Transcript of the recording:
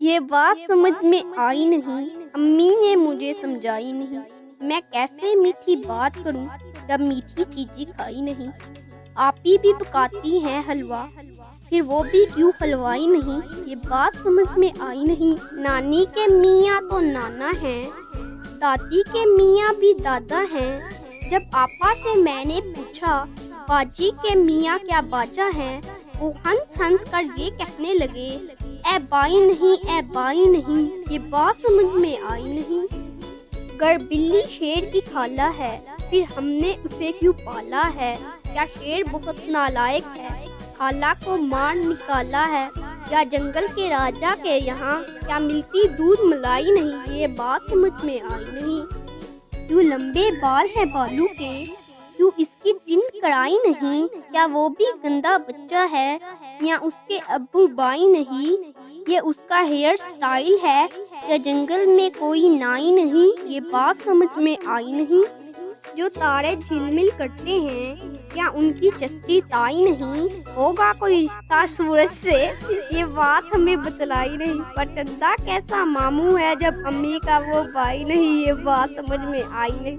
یہ بات سمجھ میں آئی نہیں، امی نے مجھے سمجھائی نہیں، میں کیسے میٹھی بات کروں جب میٹھی چیزیں کھائی نہیں۔ آپی بھی پکاتی ہیں حلوہ، پھر وہ بھی کیوں حلوائی نہیں، یہ بات سمجھ میں آئی نہیں۔ نانی کے میاں تو نانا ہیں، دادی کے میاں بھی دادا ہیں۔ جب آپا سے میں نے پوچھا باجی کے میاں کیا باجا ہیں، وہ ہنس ہنس کر یہ کہنے لگے، اے بائی نہیں، اے بائی نہیں، یہ بات سمجھ میں آئی نہیں۔ گر بلی شیر کی خالہ ہے، پھر ہم نے اسے کیوں پالا ہے؟ کیا شیر بہت نالائق ہے، خالہ کو مار نکالا ہے؟ یا جنگل کے راجا کے یہاں کیا ملتی دودھ ملائی نہیں، یہ بات سمجھ میں آئی نہیں۔ کیوں لمبے بال ہے بالوں کے، کیوں اس کی ٹن کڑائی نہیں، کیا وہ بھی گندا بچہ ہے، یا اس کے ابو بائی نہیں، یہ اس کا ہیئر سٹائل ہے، یا جنگل میں کوئی نائی نہیں، یہ بات سمجھ میں آئی نہیں۔ جو تارے جھلمل کرتے ہیں، کیا ان کی چچی تائی نہیں، ہوگا کوئی رشتہ سورج سے، یہ بات ہمیں بتلائی نہیں۔ پر چندا کیسا ماموں ہے جب امی کا وہ بھائی نہیں، یہ بات سمجھ میں آئی نہیں۔